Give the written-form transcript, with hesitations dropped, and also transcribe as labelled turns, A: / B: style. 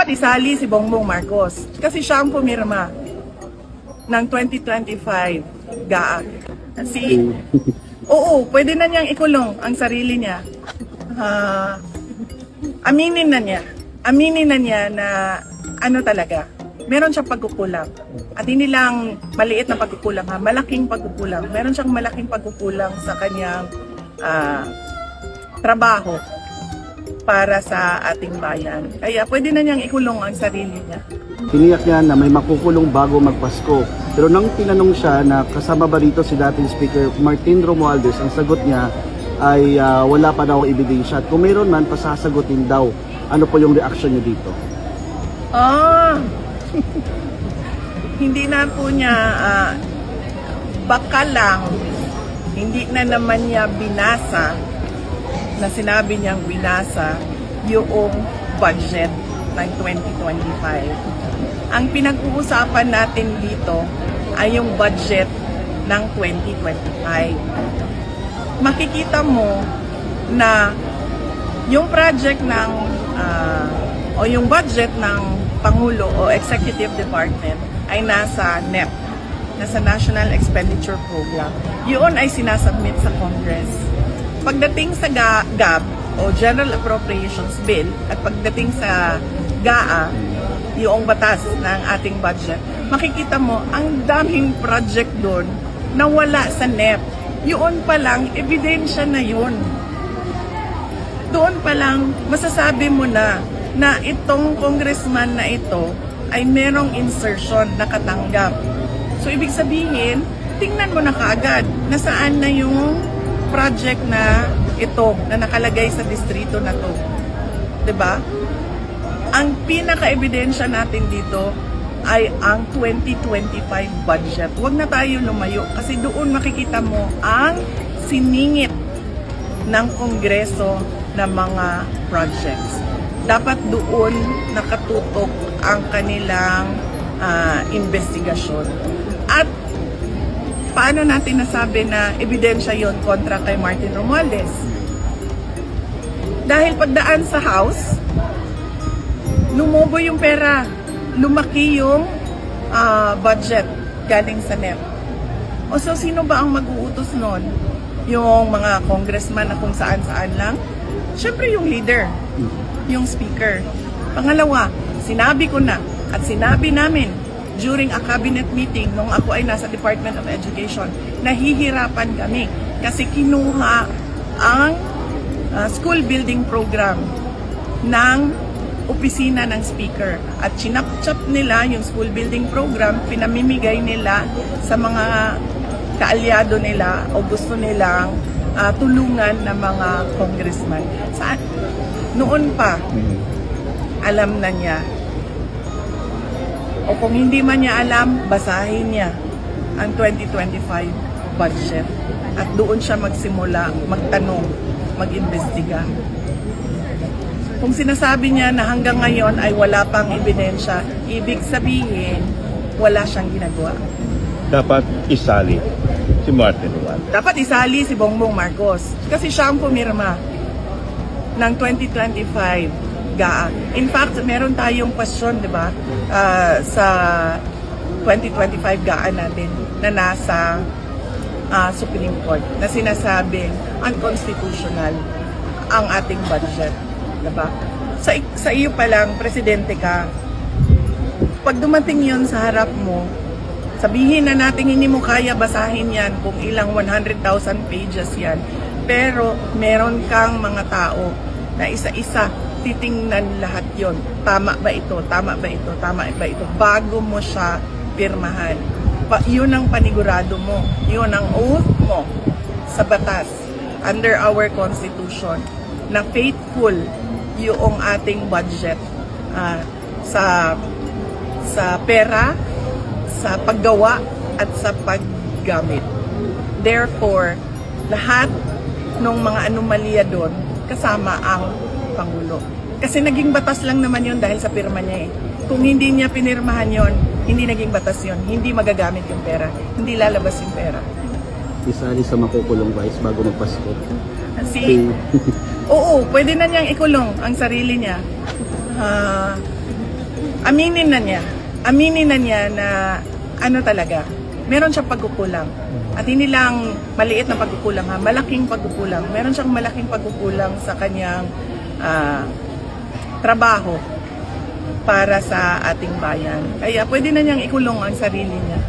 A: Dapat isali si Bongbong Marcos kasi siya ang pumirma ng 2025 GAA. Oo, pwede na niyang ikulong ang sarili niya. Aminin na niya na ano talaga, meron siyang pagkukulang. At hindi lang maliit na pagkukulang, malaking pagkukulang. Meron siyang malaking pagkukulang sa kanyang trabaho para sa ating bayan. Kaya pwede na niyang ikulong ang sarili niya.
B: Tiniyak niya na may makukulong bago magpasko. Pero nang tinanong siya na kasama ba rito si dating Speaker Martin Romualdez, ang sagot niya ay wala pa daw ebidensya. At kung mayroon man, pasasagutin daw. Ano po yung reaction niyo dito?
A: Hindi na po niya, baka lang, hindi na naman niya binasa na sinabi niyang binasa yung budget ng 2025. Ang pinag-uusapan natin dito ay yung budget ng 2025. Makikita mo na yung project ng o yung budget ng Pangulo o Executive Department ay nasa NEP, nasa National Expenditure Program. Yun ay sinasubmit sa Congress. Pagdating sa GAB o General Appropriations Bill at pagdating sa GAA, yung batas ng ating budget, makikita mo ang daming project doon na wala sa NEP. Yun pa lang, ebidensya na yun. Doon pa lang, masasabi mo na itong congressman na ito ay merong insertion na katanggap. So, ibig sabihin, tingnan mo na kaagad na saan na yung project na ito na nakalagay sa distrito na to. 'Di ba? Ang pinaka-ebidensya natin dito ay ang 2025 budget. Huwag na tayo lumayo kasi doon makikita mo ang siningit ng Kongreso ng mga projects. Dapat doon nakatutok ang kanilang investigasyon. At paano natin nasabi na ebidensya yon kontra kay Martin Romualdez? Dahil pagdaan sa House, lumobo yung pera, lumaki yung budget galing sa NEP. O so, sino ba ang mag-uutos nun? Yung mga congressman na kung saan-saan lang? Siyempre yung leader, yung speaker. Pangalawa, sinabi ko na at sinabi namin during a cabinet meeting nung ako ay nasa Department of Education, nahihirapan kami kasi kinuha ang school building program ng opisina ng speaker at chinap-chap nila yung school building program, pinamimigay nila sa mga kaalyado nila o gusto nilang tulungan ng mga congressman. Saan? Noon pa, alam na niya. O kung hindi man niya alam, basahin niya ang 2025 budget. At doon siya magsimula, magtanong, mag-imbestiga. Kung sinasabi niya na hanggang ngayon ay wala pang ebidensya, ibig sabihin, wala siyang ginagawa.
C: Dapat isali si Martin Romualdez.
A: Dapat isali si Bongbong Marcos kasi siya ang pumirma ng 2025 GAA. In fact, meron tayong question, di ba, sa 2025 GAA natin na nasa Supreme Court na sinasabing unconstitutional ang ating budget. Di ba? Sa iyo pa lang, presidente ka, pag dumating yun sa harap mo, sabihin na natin hindi mo kaya basahin yan kung ilang 100,000 pages yan. Pero meron kang mga tao na isa-isa titingnan lahat yon. Tama ba ito? Tama ba ito? Tama ba ito? Bago mo siya pirmahan. Yun ang panigurado mo. Yun ang oath mo sa batas under our Constitution na faithful yung ating budget sa pera, sa paggawa at sa paggamit. Therefore, lahat ng mga anomalya doon kasama ang Pangulo. Kasi naging batas lang naman yun dahil sa pirma niya eh. Kung hindi niya pinirmahan yon, hindi naging batas yun. Hindi magagamit yung pera. Hindi lalabas yung pera.
B: Isali sa makukulong vice bago magpasko.
A: Oo, pwede na niyang ikulong ang sarili niya. aminin na niya na ano talaga, meron siyang pagkukulang. At hindi lang maliit na pagkukulang ha, malaking pagkukulang. Meron siyang malaking pagkukulang sa kanyang trabaho para sa ating bayan. Kaya pwede na niyang ikulong ang sarili niya.